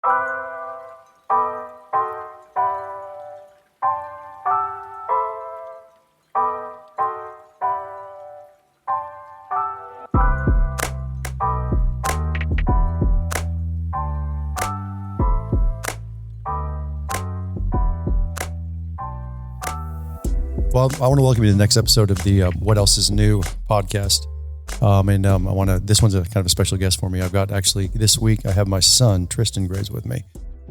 Well, I want to welcome you to the next episode of the What Else Is New podcast. This one's a kind of a special guest for me. I've got actually this week, I have my son, Triston Graves, with me.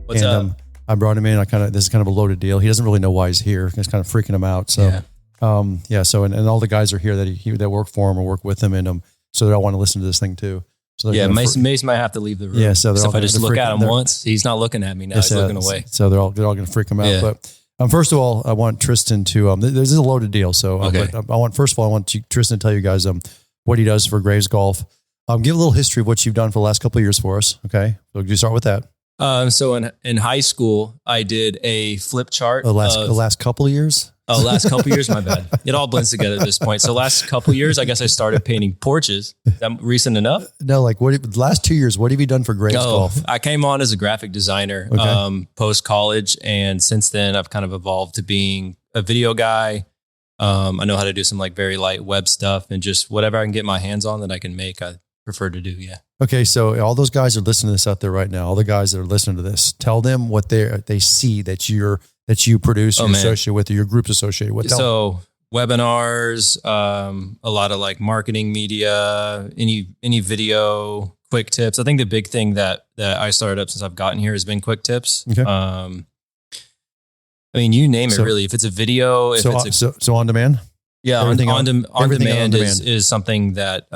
What's up? I brought him in. This is kind of a loaded deal. He doesn't really know why he's here. It's kind of freaking him out. So, and all the guys are here that work for him or work with him. And so they all want to listen to this thing too. So Mace might have to leave the room. Yeah. So if I just look at him once, he's not looking at me now. He's looking away. So they're all going to freak him out. Yeah. But first of all, I want Triston to, this is a loaded deal. So okay. I want Triston to tell you guys what he does for Graves Golf. Give a little history of what you've done for the last couple of years for us. Okay. So you start with that. So in high school, I did a flip chart. The last couple of years? Oh, last couple of years, my bad. It all blends together at this point. So last couple of years, I guess I started painting porches. Is that recent enough? No, last 2 years, what have you done for Graves Golf? I came on as a graphic designer post-college. And since then, I've kind of evolved to being a video guy. I know how to do some very light web stuff and just whatever I can get my hands on that I can make, I prefer to do. Yeah. Okay. So all those guys are listening to this out there right now. All the guys that are listening to this, tell them what they see that you produce or associate with, or your group's associated with. So webinars, a lot of marketing media, any video, quick tips. I think the big thing that I started up since I've gotten here has been quick tips. Okay. You name it really. If it's a video, so on demand. Yeah, on demand is something that.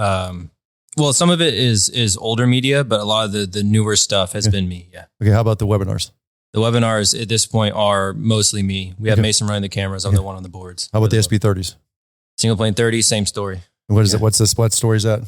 Some of it is older media, but a lot of the newer stuff has been me. Yeah. Okay. How about the webinars? The webinars at this point are mostly me. We have Mason running the cameras. I'm the one on the boards. How about the SB30s? Single plane 30, same story. And what is it? What story is that?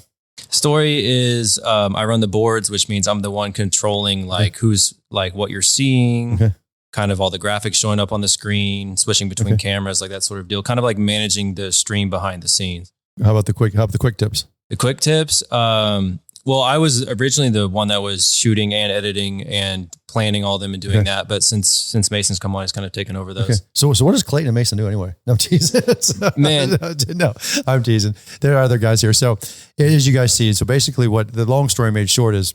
Story is I run the boards, which means I'm the one controlling who's what you're seeing, kind of all the graphics showing up on the screen, switching between cameras, that sort of deal. Kind of managing the stream behind the scenes. How about the quick tips? The quick tips. I was originally the one that was shooting and editing and planning all of them and doing that. But since Mason's come on, he's kind of taken over those. Okay. So what does Clayton and Mason do anyway? No, I'm teasing. Man. No, I'm teasing. There are other guys here. So as you guys see, so basically what the long story made short is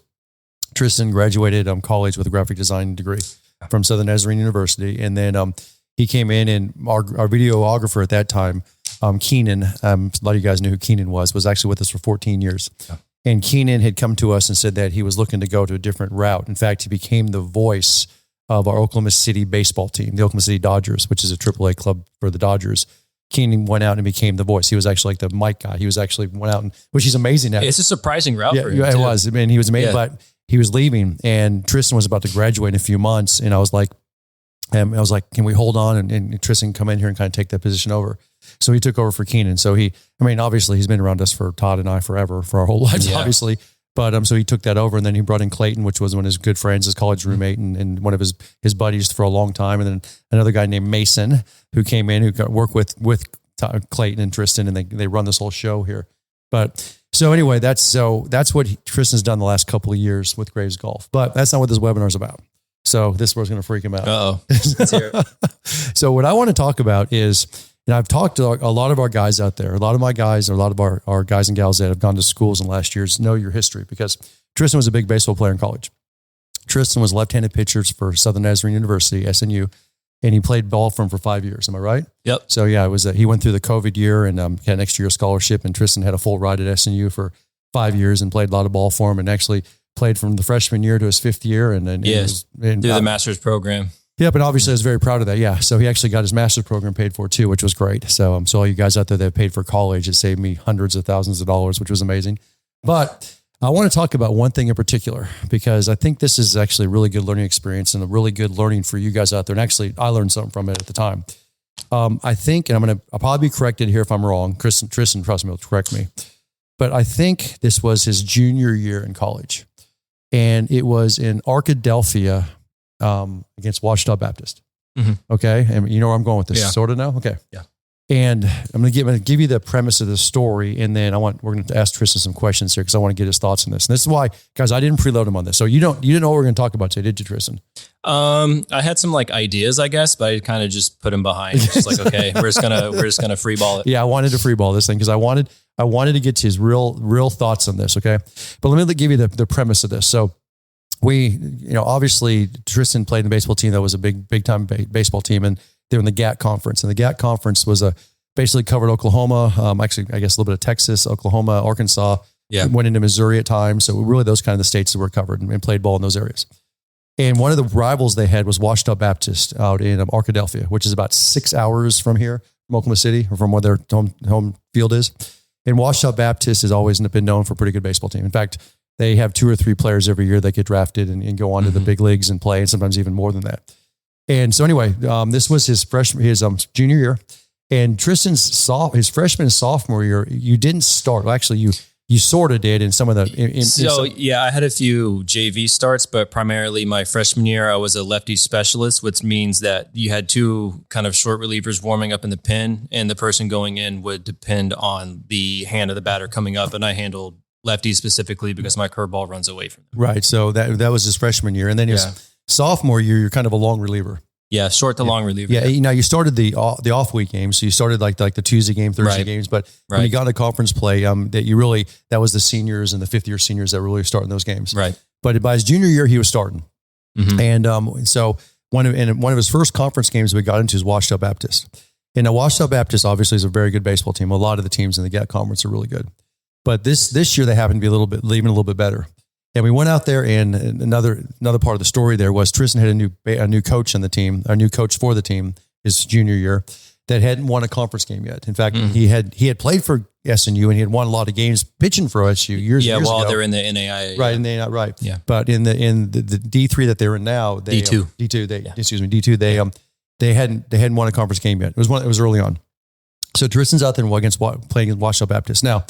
Triston graduated college with a graphic design degree from Southern Nazarene University. And then he came in, and our videographer at that time, Keenan, a lot of you guys knew who Keenan was actually with us for 14 years. Yeah. And Keenan had come to us and said that he was looking to go to a different route. In fact, he became the voice of our Oklahoma City baseball team, the Oklahoma City Dodgers, which is a AAA club for the Dodgers. Keenan went out and became the voice. He was actually the mic guy. He was actually went out, which he's amazing at. It's a surprising route for him. Yeah, it was. He was amazing, but he was leaving, and Triston was about to graduate in a few months. And I was like, can we hold on and Triston come in here and kind of take that position over? So he took over for Keenan. So obviously he's been around us for Todd and I forever, for our whole lives, obviously. But so he took that over, and then he brought in Clayton, which was one of his good friends, his college roommate, and one of his buddies for a long time. And then another guy named Mason, who came in, who got work with Clayton and Triston, and they run this whole show here. But so anyway, that's what Triston's done the last couple of years with Graves Golf. But that's not what this webinar is about. So this was going to freak him out. Uh-oh. Let's hear it. So what I want to talk about is, I've talked to a lot of our guys out there, a lot of my guys, or a lot of our guys and gals that have gone to schools in the last years know your history, because Triston was a big baseball player in college. Triston was left-handed pitcher for Southern Nazarene University, SNU, and he played ball for him for 5 years. Am I right? Yep. So yeah, it was he went through the COVID year and had an extra year scholarship, and Triston had a full ride at SNU for 5 years and played a lot of ball for him, and actually played from the freshman year to his fifth year. And through the master's program. Yep, and obviously I was very proud of that. Yeah, so he actually got his master's program paid for too, which was great. So all you guys out there that have paid for college, it saved me hundreds of thousands of dollars, which was amazing. But I want to talk about one thing in particular, because I think this is actually a really good learning experience and a really good learning for you guys out there. And actually, I learned something from it at the time. I think, and I'll probably be corrected here if I'm wrong. Triston, trust me, will correct me. But I think this was his junior year in college, and it was in Arkadelphia. Against Washita Baptist. Mm-hmm. Okay. And you know where I'm going with this, sort of now? Okay. Yeah. And I'm going to give you the premise of the story, and then we're going to ask Triston some questions here because I want to get his thoughts on this. And this is why, guys, I didn't preload him on this. So you didn't know what we're going to talk about today, did you, Triston? I had some like ideas, I guess, but I kind of just put them behind. Just like, okay, we're just gonna free ball it. Yeah, I wanted to free ball this thing because I wanted to get to his real thoughts on this. Okay, but let me give you the premise of this. So obviously Triston played in a baseball team that was a big time baseball team, and they're in the GAT conference, and the GAT conference was basically covered Oklahoma, actually I guess a little bit of Texas, Oklahoma, Arkansas, went into Missouri at times. So really those kind of the states that were covered and played ball in those areas. And one of the rivals they had was Ouachita Baptist out in Arkadelphia, which is about 6 hours from here, from Oklahoma City, or from where their home field is. And Ouachita Baptist has always been known for a pretty good baseball team. In fact, they have 2 or 3 players every year that get drafted and go on to the big leagues and play, and sometimes even more than that. And so anyway, this was his junior year, and Triston's his freshman and sophomore year, you didn't start. Well, actually, you sort of did in some of the. I had a few JV starts, but primarily my freshman year, I was a lefty specialist, which means that you had 2 kind of short relievers warming up in the pen, and the person going in would depend on the hand of the batter coming up, and I handled lefties specifically because my curveball runs away from them. Right. So that was his freshman year, and then his sophomore year, you're kind of a long reliever. Yeah, short to long reliever. Yeah, now you started the off week games, so you started like the Tuesday game, Thursday games. But when you got into conference play, that was the seniors and the 5th year seniors that were really starting those games. Right. But by his junior year, he was starting, and so one of his first conference games we got into is Ouachita Baptist. And now Ouachita Baptist obviously is a very good baseball team. A lot of the teams in the GAT conference are really good, but this year they happened to be even a little bit better. And we went out there, and another part of the story there was Triston had a new coach on the team, a new coach for the team his junior year that hadn't won a conference game yet. In fact, he had played for SNU and he had won a lot of games pitching for SU years ago. While they're in the NAIA. Right, in the NAIA, right. Yeah. But in the D3 that they're in now, D2, they hadn't won a conference game yet. It was early on. So Triston's out there playing against Ouachita Baptist. Now,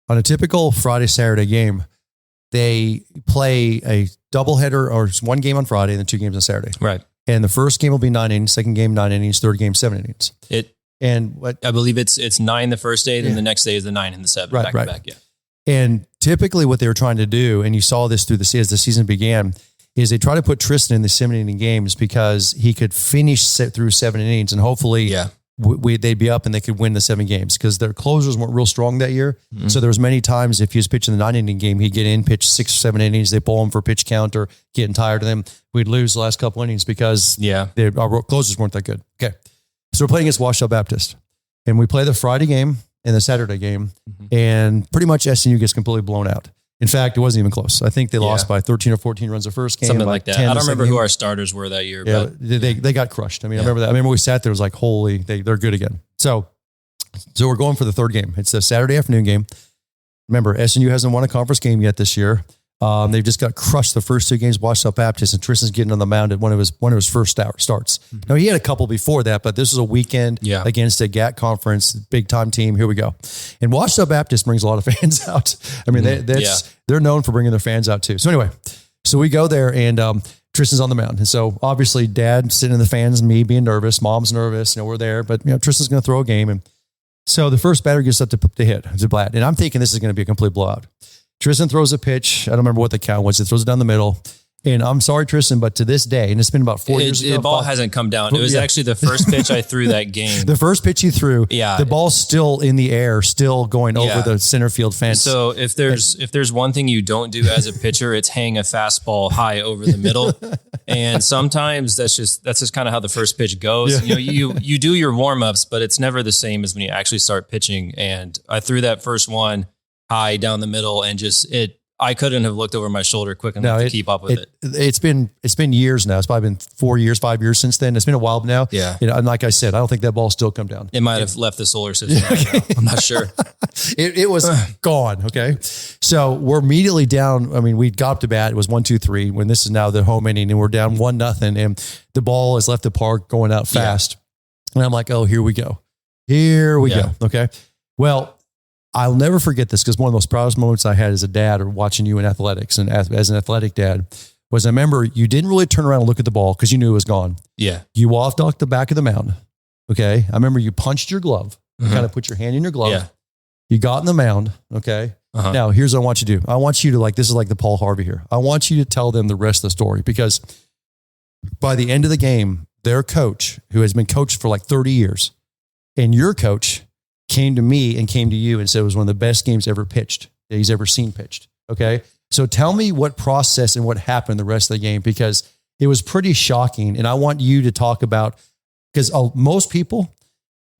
on a typical Friday, Saturday game, they play a doubleheader, or one game on Friday and then 2 games on Saturday. Right. And the first game will be 9 innings, second game 9 innings, third game 7 innings. I believe it's 9 the first day, then the next day is the 9 and the 7 back to back. Yeah. And typically what they were trying to do, and you saw this as the season began, is they try to put Triston in the 7 inning games because he could finish through 7 innings and hopefully they'd be up and they could win the 7 games because their closers weren't real strong that year. Mm-hmm. So there was many times if he was pitching the 9 inning game, he'd get in, pitch 6 or 7 innings. They pull him for pitch count or getting tired of them. We'd lose the last couple innings because our closers weren't that good. Okay. So we're playing against Ouachita Baptist, and we play the Friday game and the Saturday game, and pretty much SNU gets completely blown out. In fact, it wasn't even close. I think they lost by 13 or 14 runs the first game. Something like that. I don't remember who our starters were that year. Yeah, but they got crushed. I mean, I remember that. I remember we sat there, it was like, holy, they're good again. So we're going for the third game. It's the Saturday afternoon game. Remember, SNU hasn't won a conference game yet this year. They've just got crushed the first 2 games, Ouachita Baptist, and Triston's getting on the mound at one of his first starts. Mm-hmm. Now, he had a couple before that, but this was a weekend against a GAT conference, big time team. Here we go. And Ouachita Baptist brings a lot of fans out. I mean, they're known for bringing their fans out too. So anyway, we go there, and Triston's on the mound. And so obviously Dad sitting in the fans and me being nervous, Mom's nervous, we're there, but Triston's going to throw a game. And so the first batter gets up to hit, to bat. And I'm thinking this is going to be a complete blowout. Triston throws a pitch. I don't remember what the count was. He throws it down the middle. And I'm sorry, Triston, but to this day, and it's been about 4 years ago. The ball hasn't come down. It was actually the first pitch I threw that game. The first pitch you threw, the ball's still in the air, still going over the center field fence. So if there's one thing you don't do as a pitcher, it's hang a fastball high over the middle. And sometimes that's just kind of how the first pitch goes. Yeah. You do your warm-ups, but it's never the same as when you actually start pitching. And I threw that first one high down the middle, and I couldn't have looked over my shoulder quick enough to keep up with it. It's been years now. It's probably been 4 years, 5 years since then. It's been a while now. Yeah. And like I said, I don't think that ball still come down. It might have left the solar system. I'm not sure. It was gone. Okay. So we're immediately down. I mean, we got up to bat. It was 1-2-3 when this is now the home inning, and we're down 1-0, and the ball has left the park going out fast. And I'm like, oh, here we go. Here we go. Okay. Well, I'll never forget this because one of the most proudest moments I had as a dad or watching you in athletics and as an athletic dad was I remember you didn't really turn around and look at the ball because you knew it was gone. Yeah. You walked off the back of the mound. Okay. I remember you punched your glove kind of put your hand in your glove. Yeah. You got in the mound. Okay. Now here's what I want you to do. I want you to this is like the Paul Harvey here. I want you to tell them the rest of the story, because by the end of the game, their coach, who has been coached for like 30 years, and your coach came to me and came to you and said it was one of the best games ever pitched that he's ever seen pitched. Okay. So tell me what process and what happened the rest of the game, because it was pretty shocking. And I want you to talk about, because most people,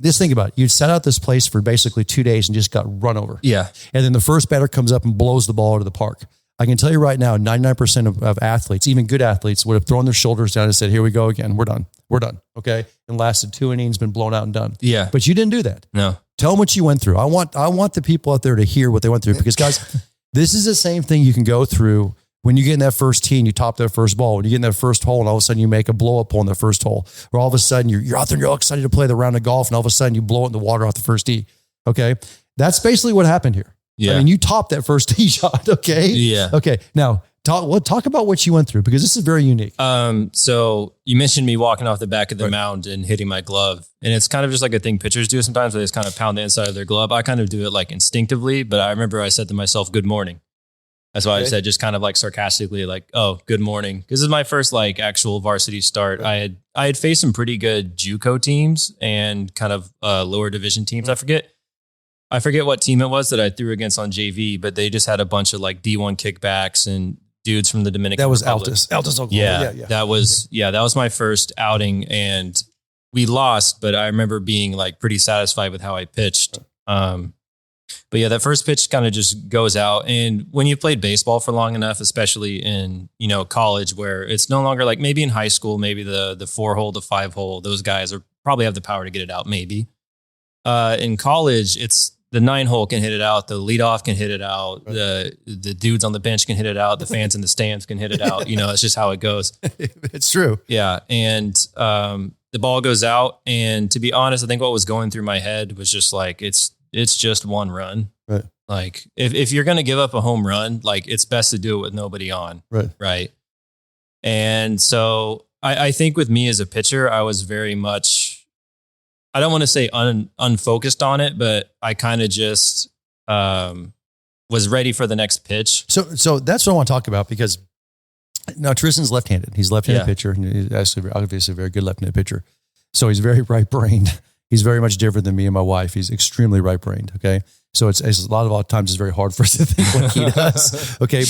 just think about it. You set out this place for basically 2 days and just got run over. Yeah. And then the first batter comes up and blows the ball out of the park. I can tell you right now, 99% of athletes, even good athletes, would have thrown their shoulders down and said, here we go again. We're done. We're done. Okay. And lasted 2 innings, been blown out and done. Yeah. But you didn't do that. No. Tell them what you went through. I want the people out there to hear what they went through, because guys, this is the same thing you can go through when you get in that first tee and you top that first ball, when you get in that first hole and all of a sudden you make a blow up hole in the first hole, or all of a sudden you're out there and you're all excited to play the round of golf and all of a sudden you blow it in the water off the first tee. Okay. That's basically what happened here. Yeah. I mean, you topped that first tee shot. Okay. Yeah. Okay. Now talk about what you went through, because this is very unique. So you mentioned me walking off the back of the mound and hitting my glove, and it's kind of just like a thing pitchers do sometimes, where they just kind of pound the inside of their glove. I kind of do it like instinctively, but I remember I said to myself, good morning. That's why I said, just kind of like sarcastically, like, oh, good morning. This is my first like actual varsity start. I had faced some pretty good JUCO teams and kind of lower division teams. I forget what team it was that I threw against on JV, but they just had a bunch of like D1 kickbacks and dudes from the Dominican Republic. Altus, Oklahoma. Yeah. That was my first outing, and we lost, but I remember being like pretty satisfied with how I pitched. But yeah, that first pitch kind of just goes out. And when you've played baseball for long enough, especially in, college, where it's no longer like, maybe in high school, maybe the 4-hole, the 5-hole, those guys probably have the power to get it out. Maybe in college, it's the 9-hole can hit it out. The leadoff can hit it out. The dudes on the bench can hit it out. The fans in the stands can hit it out. It's just how it goes. It's true. Yeah. And, the ball goes out. And to be honest, I think what was going through my head was just like, it's just one run. Right. Like if you're going to give up a home run, like it's best to do it with nobody on. Right. Right. And so I think with me as a pitcher, I was very much, I don't want to say unfocused on it, but I kind of just was ready for the next pitch. So that's what I want to talk about, because now Triston's left-handed. He's a left-handed pitcher. And he's actually obviously a very good left-handed pitcher. So he's very right-brained. He's very much different than me and my wife. He's extremely right-brained. Okay. So it's a lot of times it's very hard for us to think like he does. Okay.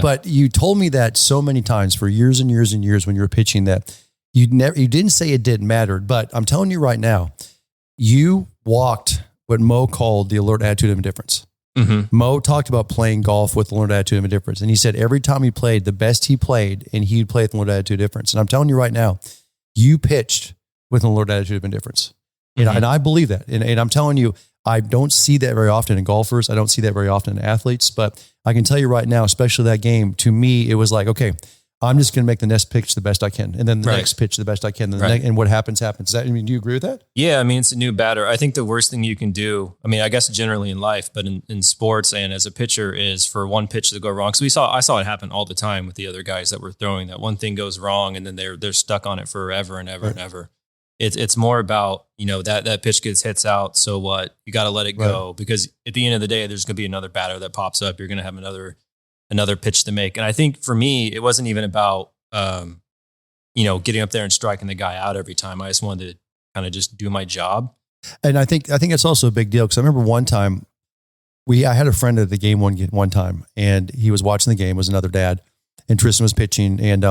But you told me that so many times for years and years and years when you were pitching that you didn't say it didn't matter, but I'm telling you right now, you walked what Mo called the alert attitude of indifference. Mm-hmm. Mo talked about playing golf with the alert attitude of indifference. And he said every time he played, the best he played, and he'd play with an alert attitude of indifference. And I'm telling you right now, you pitched with an alert attitude of indifference. And I believe that. And I'm telling you, I don't see that very often in golfers. I don't see that very often in athletes. But I can tell you right now, especially that game, to me, it was like, okay, I'm just going to make the next pitch the best I can. And then the next pitch the best I can. And what happens. Do you agree with that? Yeah. I mean, it's a new batter. I think the worst thing you can do, I mean, I guess generally in life, but in sports and as a pitcher, is for one pitch to go wrong. So I saw it happen all the time with the other guys that were throwing. That one thing goes wrong and then they're stuck on it forever and ever and ever. It's more about, that pitch gets hits out. So what? You got to let it go, because at the end of the day, there's going to be another batter that pops up. You're going to have another pitch to make. And I think for me, it wasn't even about, getting up there and striking the guy out every time. I just wanted to kind of just do my job. And I think it's also a big deal, because I remember one time I had a friend at the game one time, and he was watching the game, was another dad, and Triston was pitching. And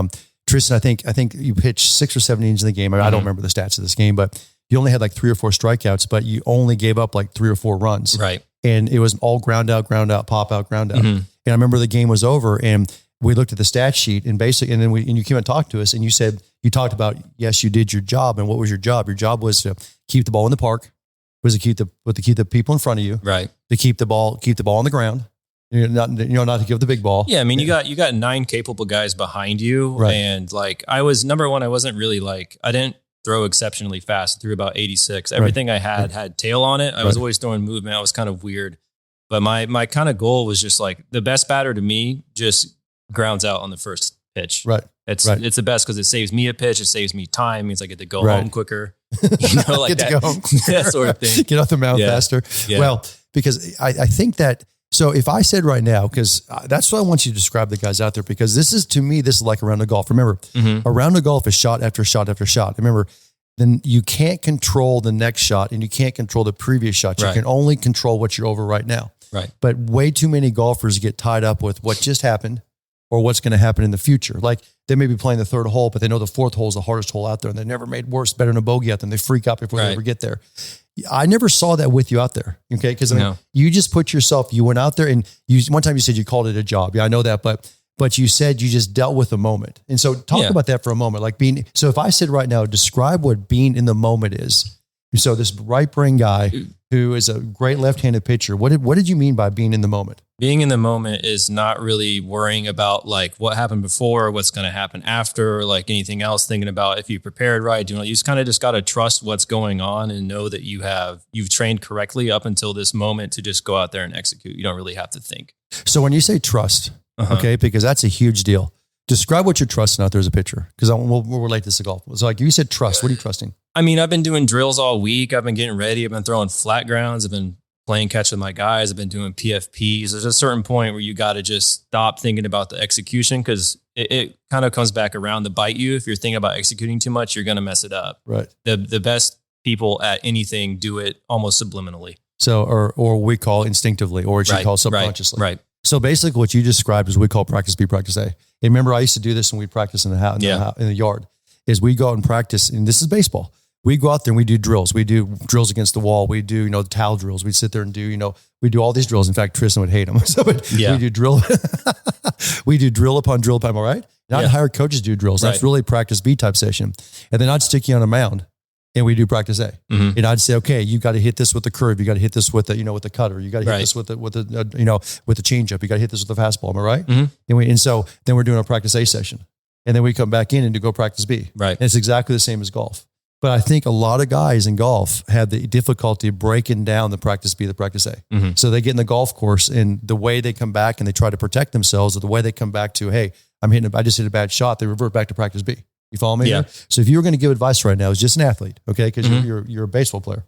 Triston, I think you pitched 6 or 7 innings in the game. I don't remember the stats of this game, but you only had like 3 or 4 strikeouts, but you only gave up like 3 or 4 runs. Right. And it was all ground out, pop out, ground out. Mm-hmm. And I remember the game was over, and we looked at the stat sheet, and then you came and talked to us, and you talked about, yes, you did your job. And what was your job? Your job was to keep the ball in the park, was to keep the people in front of you, right? To keep the ball on the ground. Not to give the big ball. Yeah. I mean, you got 9 capable guys behind you. Right. And like, I wasn't really like, I didn't throw exceptionally fast. I threw about 86. Everything I had tail on it. I was always throwing movement. I was kind of weird, but my kind of goal was just like, the best batter to me just grounds out on the first pitch. Right. It's the best because it saves me a pitch. It saves me time. It means I get to go home quicker. like Get to go home. that sort of thing. Get off the mound faster. Yeah. Well, because I think that, so if I said right now, because that's what I want you to describe the guys out there, because this is like a round of golf. Remember, a round of golf is shot after shot after shot. Remember, then you can't control the next shot and you can't control the previous shot. You can only control what you're over right now. Right. But way too many golfers get tied up with what just happened or what's going to happen in the future. Like they may be playing the third hole, but they know the fourth hole is the hardest hole out there and they never made better than a bogey out there and they freak out before they ever get there. I never saw that with you out there. Okay. Cause you just put yourself, you went out there and one time you said you called it a job. Yeah, I know that, but you said you just dealt with the moment. And so talk about that for a moment, like so if I said right now, describe what being in the moment is. So this right brain guy who is a great left-handed pitcher, what did you mean by being in the moment? Being in the moment is not really worrying about like what happened before, what's going to happen after, like anything else, thinking about if you prepared right. You just kind of got to trust what's going on and know that you've trained correctly up until this moment to just go out there and execute. You don't really have to think. So when you say trust, okay, because that's a huge deal. Describe what you're trusting out there as a pitcher, because we'll relate this to golf. So like you said, trust. What are you trusting? I mean, I've been doing drills all week. I've been getting ready. I've been throwing flat grounds. I've been playing catch with my guys. I've been doing PFPs. There's a certain point where you got to just stop thinking about the execution because it kind of comes back around to bite you. If you're thinking about executing too much, you're going to mess it up. Right. The best people at anything do it almost subliminally. So, or we call instinctively, or what you call subconsciously. Right. So basically what you described is what we call practice B, practice A. And remember, I used to do this when we practice in the house, in the yard, is we go out and practice, and this is baseball. We go out there and we do drills. We do drills against the wall. We do, the towel drills. We sit there and do, we do all these drills. In fact, Triston would hate them. We do drill. We do drill upon drill upon, all right? And I'd hire coaches to do drills. That's really practice B type session. And then I'd stick you on a mound and we do practice A. And I'd say, okay, you got to hit this with the curve. You got to hit this with the, with the cutter. You got to hit this with the with the changeup. You got to hit this with the fastball. Am I right? And so then we're doing a practice A session. And then we come back in and do go practice B. Right. And it's exactly the same as golf. But I think a lot of guys in golf have the difficulty breaking down the practice B, the practice A. So they get in the golf course and the way they come back and they try to protect themselves, or the way they come back to, hey, I just hit a bad shot. They revert back to practice B. You follow me? Yeah. Here? So if you were going to give advice right now as just an athlete, okay, because you're a baseball player,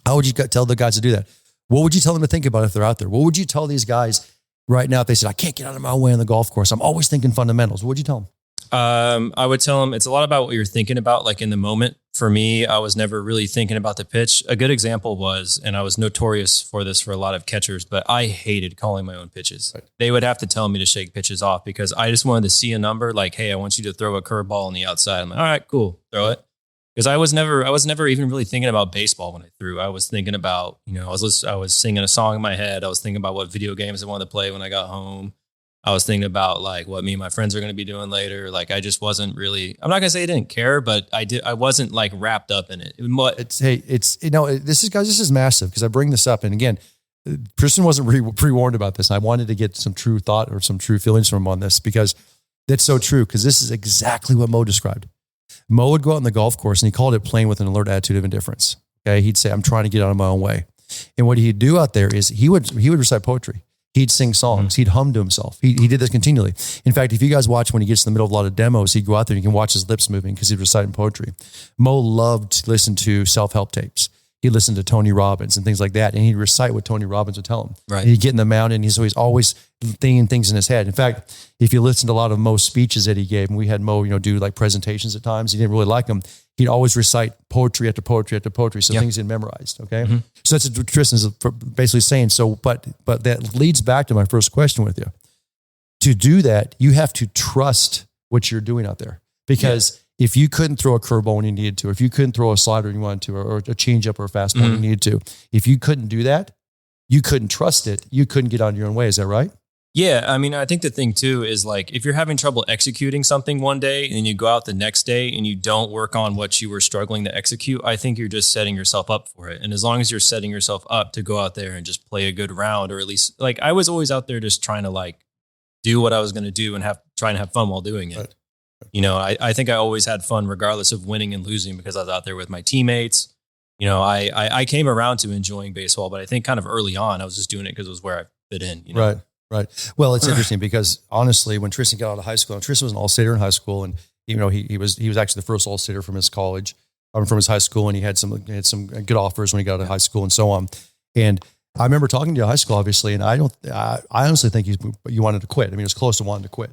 how would you tell the guys to do that? What would you tell them to think about if they're out there? What would you tell these guys right now if they said, I can't get out of my way on the golf course? I'm always thinking fundamentals. What would you tell them? I would tell them it's a lot about what you're thinking about, like in the moment. For me, I was never really thinking about the pitch. A good example was, and I was notorious for this for a lot of catchers, but I hated calling my own pitches. Right. They would have to tell me to shake pitches off because I just wanted to see a number like, hey, I want you to throw a curveball on the outside. I'm like, all right, cool, throw it. Because I was never even really thinking about baseball when I threw. I was thinking about, I was singing a song in my head. I was thinking about what video games I wanted to play when I got home. I was thinking about like what me and my friends are going to be doing later. Like I just wasn't really, I'm not going to say I didn't care, but I wasn't like wrapped up in it. This is massive because I bring this up. And again, Triston wasn't pre-warned about this. And I wanted to get some true thought or some true feelings from him on this because that's so true. Because this is exactly what Mo described. Mo would go out on the golf course and he called it playing with an alert attitude of indifference. Okay. He'd say, I'm trying to get out of my own way. And what he'd do out there is he would recite poetry. He'd sing songs. He'd hum to himself. He did this continually. In fact, if you guys watch when he gets in the middle of a lot of demos, he'd go out there and you can watch his lips moving because he's reciting poetry. Mo loved to listen to self-help tapes. He'd listen to Tony Robbins and things like that. And he'd recite what Tony Robbins would tell him. Right. And he'd get in the mound and he's always thinking things in his head. In fact, if you listen to a lot of Mo's speeches that he gave, and we had Mo, do like presentations at times, he didn't really like them. He'd always recite poetry after poetry after poetry. So things he'd memorized. Okay. So that's what Triston's basically saying. So, but that leads back to my first question with you. To do that, you have to trust what you're doing out there because if you couldn't throw a curveball when you needed to, or if you couldn't throw a slider when you wanted to, or a changeup or a fastball when you needed to, if you couldn't do that, you couldn't trust it. You couldn't get out of your own way. Is that right? Yeah. I mean, I think the thing too is like, if you're having trouble executing something one day and you go out the next day and you don't work on what you were struggling to execute, I think you're just setting yourself up for it. And as long as you're setting yourself up to go out there and just play a good round, or at least like I was always out there just trying to like do what I was going to do and trying to have fun while doing it. Right. I think I always had fun regardless of winning and losing because I was out there with my teammates. I came around to enjoying baseball, but I think kind of early on, I was just doing it because it was where I fit in. Right. Well, it's interesting because honestly, when Triston got out of high school, and Triston was an all-stater in high school, and he was actually the first all-stater from his college. from his high school, and he had some good offers when he got out of high school and so on. And I remember talking to you in high school, obviously, and I honestly think you wanted to quit. I mean, it was close to wanting to quit.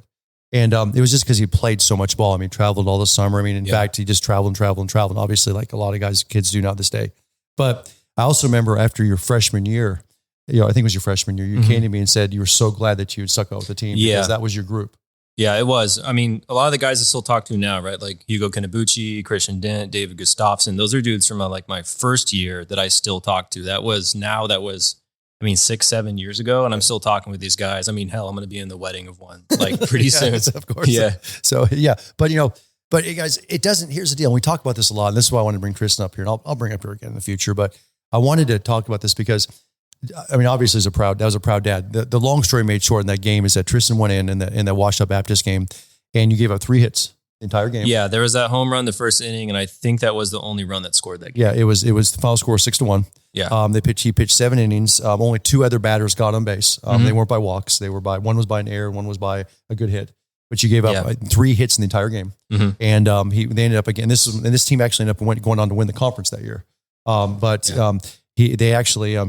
And it was just because he played so much ball. I mean, traveled all the summer. I mean, in fact, he just traveled, obviously, like a lot of kids do now this day. But I also remember after your freshman year, I think it was your freshman year, you came to me and said you were so glad that you had stuck out with the team because that was your group. Yeah, it was. I mean, a lot of the guys I still talk to now, right? Like Hugo Kanabuchi, Christian Dent, David Gustafsson. Those are dudes from my first year that I still talk to. That was 6-7 years ago. And I'm still talking with these guys. I mean, hell, I'm going to be in the wedding of one like pretty soon. Of course. Yeah. So yeah, but guys, it doesn't, here's the deal. And we talk about this a lot, and this is why I wanted to bring Triston up here, and I'll bring up here again in the future, but I wanted to talk about this because I mean, obviously that was a proud dad. The long story made short in that game is that Triston went in that washed up Baptist game, and you gave up 3 hits the entire game. Yeah. There was that home run the first inning, and I think that was the only run that scored that game. Yeah. It was the final score 6-1. Yeah. He pitched 7 innings. Only 2 other batters got on base. They weren't by walks. One was by an error. One was by a good hit. But you gave up 3 hits in the entire game. And they ended up again. This team actually ended up going on to win the conference that year. He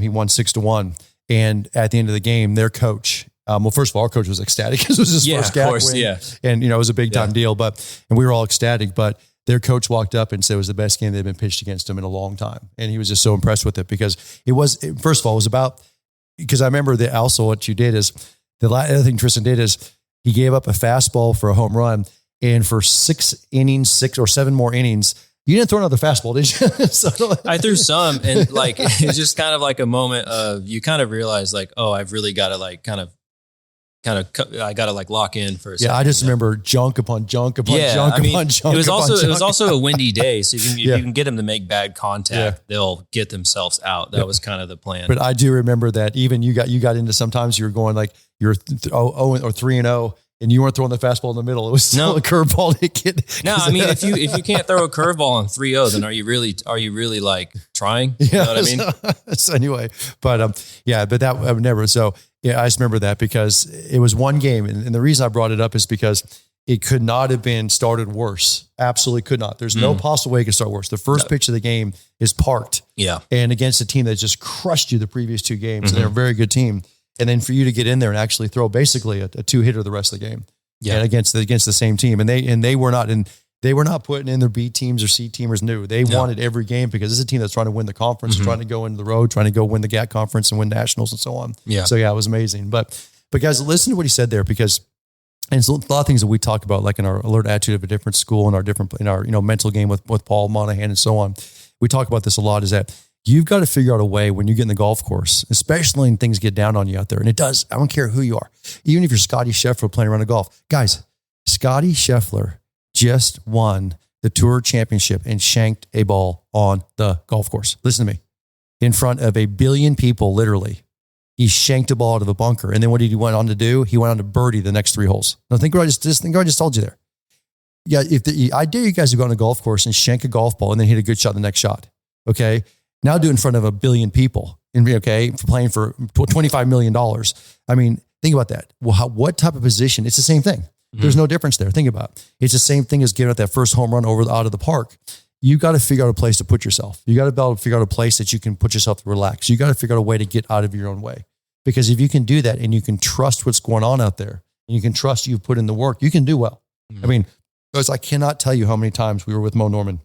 won 6-1. And at the end of the game, their coach, first of all, our coach was ecstatic because it was his first GAC win. Yeah. And, it was a big time deal, and we were all ecstatic, but their coach walked up and said it was the best game that had been pitched against him in a long time. And he was just so impressed with it because first of all, it was about, because I remember that also what you did is, the other thing Triston did is he gave up a fastball for a home run, and for 6 or 7 more innings, you didn't throw another fastball, did you? So, I threw some, and it's just kind of like a moment of, you kind of realize I've really got to I got to lock in for a second. Yeah, I just remember junk upon junk upon junk upon junk. It was also a windy day, so if you can get them to make bad contact, they'll get themselves out. That was kind of the plan. But I do remember that even you got into, sometimes you were going you're 0 or 3-0. And you weren't throwing the fastball in the middle. It was still a curveball to get. No, I mean, if you can't throw a curveball on 3-0, then are you really trying? You know what I mean? So anyway, but that I would never. So yeah, I just remember that because it was one game, and the reason I brought it up is because it could not have been started worse. Absolutely could not. There's no possible way it could start worse. The first pitch of the game is parked. Yeah, and against a team that just crushed you the previous 2 games, and they're a very good team. And then for you to get in there and actually throw basically a 2-hitter the rest of the game, and against the same team, and they were not putting in their B teams or C teamers new. They wanted every game because this is a team that's trying to win the conference, trying to go into the road, trying to go win the GAC conference and win nationals and so on. Yeah. So yeah, it was amazing. But guys, listen to what he said there, because and it's a lot of things that we talk about, like in our Alert Attitude of a Difference school and our mental game with Paul Monahan and so on. We talk about this a lot, is that you've got to figure out a way when you get in the golf course, especially when things get down on you out there. And it does. I don't care who you are. Even if you're Scotty Scheffler playing around a golf. Guys, Scotty Scheffler just won the Tour Championship and shanked a ball on the golf course. Listen to me. In front of 1 billion people, literally. He shanked a ball out of the bunker. And then what did he went on to do? He went on to birdie the next 3 holes. Now think what I just told you there. Yeah, I dare you guys to go on a golf course and shank a golf ball and then hit a good shot the next shot. Okay? Now do it in front of 1 billion people, for playing for $25 million. I mean, think about that. Well, what type of position? It's the same thing. There's no difference there. Think about it. It's the same thing as giving out that first home run out of the park. You got to figure out a place to put yourself. You got to be able to figure out a place that you can put yourself to relax. You got to figure out a way to get out of your own way. Because if you can do that and you can trust what's going on out there, and you can trust you've put in the work, you can do well. I mean, guys, I cannot tell you how many times we were with Mo Norman,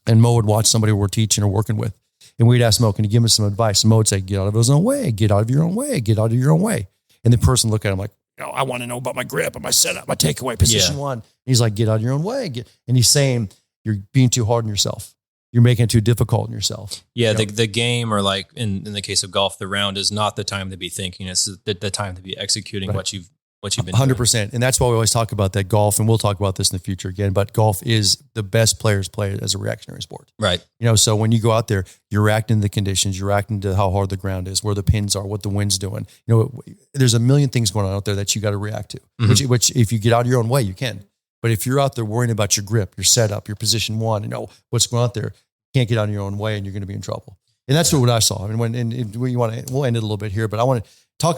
and Mo would watch somebody we're teaching or working with. And we'd ask Mo, can you give us some advice? And Mo would say, get out of his own way, get out of your own way, get out of your own way. And the person looked at him like, I want to know about my grip and my setup, my takeaway, position 1. And he's like, get out of your own way. And he's saying, you're being too hard on yourself. You're making it too difficult on yourself. Yeah, the game, or like in the case of golf, the round is not the time to be thinking. It's the time to be executing what you've been 100%. doing. And that's why we always talk about that golf, and we'll talk about this in the future again, but golf is the best players play it as a reactionary sport. Right. So when you go out there, you're reacting to the conditions, you're reacting to how hard the ground is, where the pins are, what the wind's doing. There's a million things going on out there that you got to react to, which if you get out of your own way, you can. But if you're out there worrying about your grip, your setup, your position 1, what's going on out there, you can't get out of your own way and you're going to be in trouble. And that's what I saw. I mean, we'll end it a little bit here, but I want to talk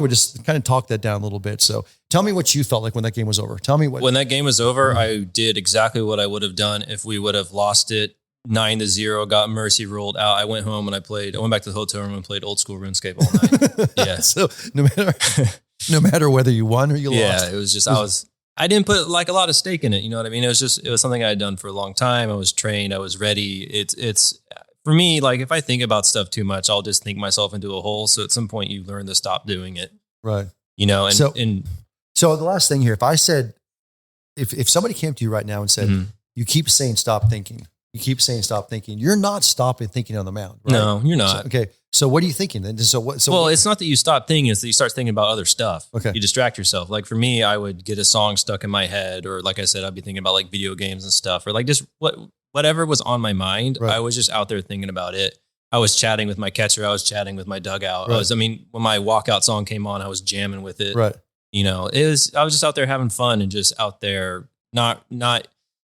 that down a little bit. So tell me what you felt like when that game was over. Tell me when that game was over, I did exactly what I would have done if we would have lost it 9-0, got mercy ruled out. I went home and I went back to the hotel room and played old school RuneScape all night. Yeah. So no matter whether you won or you lost. Yeah, it was just, I didn't put like a lot of stake in it. You know what I mean? It was something I had done for a long time. I was trained. I was ready. It's for me, like if I think about stuff too much, I'll just think myself into a hole. So at some point you learn to stop doing it. Right. You know, so the last thing here, if I said, if somebody came to you right now and said, you keep saying, stop thinking, you're not stopping thinking on the mound. Right? No, you're not. So, okay. So what are you thinking then? Well, it's not that you stop thinking, it's that you start thinking about other stuff. Okay. You distract yourself. Like for me, I would get a song stuck in my head, or like I said, I'd be thinking about like video games and stuff, or like just whatever was on my mind. Right. I was just out there thinking about it. I was chatting with my catcher. I was chatting with my dugout. Right. When my walkout song came on, I was jamming with it. Right. You know, I was just out there having fun and just out there, not,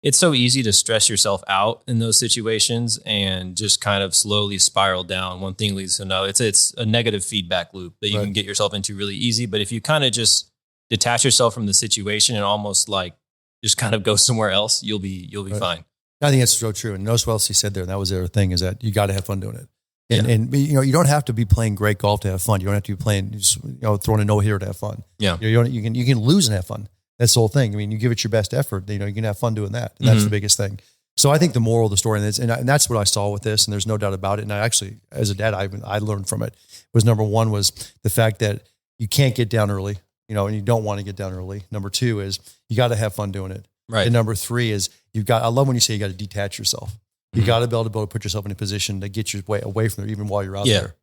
it's so easy to stress yourself out in those situations and just kind of slowly spiral down. One thing leads to another. It's a negative feedback loop that you can get yourself into really easy. But if you kind of just detach yourself from the situation and almost like just kind of go somewhere else, you'll be fine. I think that's so true. And notice what else he said there. And that was the other thing, is that you got to have fun doing it. And you know, you don't have to be playing great golf to have fun. You don't have to be playing, throwing a no-hitter to have fun. Yeah. You can lose and have fun. That's the whole thing. I mean, you give it your best effort, you can have fun doing that. And that's the biggest thing. So I think the moral of the story, and that's what I saw with this, and there's no doubt about it. And I actually, as a dad, I learned from it, was number one was the fact that you can't get down early, and you don't want to get down early. Number two is you got to have fun doing it. Right. And number three is I love when you say you got to detach yourself. You got to be able to put yourself in a position to get your way away from it, even while you're out there.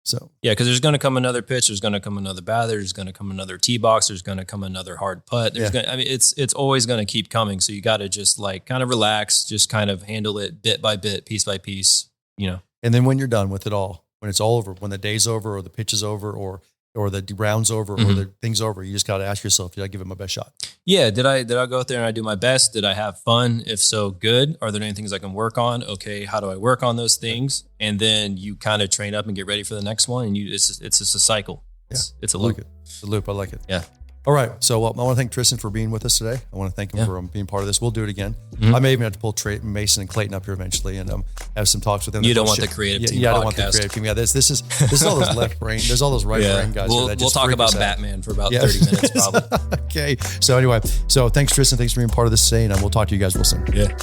So because there's going to come another pitch, there's going to come another batter, there's going to come another tee box, there's going to come another hard putt. It's always going to keep coming. So you got to just like kind of relax, just kind of handle it bit by bit, piece by piece. And then when you're done with it all, when it's all over, when the day's over, or the pitch is over, or the round's over, or the thing's over, you just got to ask yourself, did I give it my best shot? Yeah. Did I go out there and I do my best? Did I have fun? If so, good. Are there any things I can work on? Okay. How do I work on those things? And then you kind of train up and get ready for the next one. And it's just a cycle. It's a loop. It's a loop. I like it. Yeah. All right. So I want to thank Triston for being with us today. I want to thank him for being part of this. We'll do it again. I may even have to pull Mason and Clayton up here eventually and have some talks with them. You don't want the creative team. Yeah, I don't want the creative team. Yeah, this is all those left brain. There's all those right brain guys. We'll talk about Batman for about 30 minutes probably. Okay. So anyway, thanks Triston. Thanks for being part of this today, and we'll talk to you guys real soon. Yeah.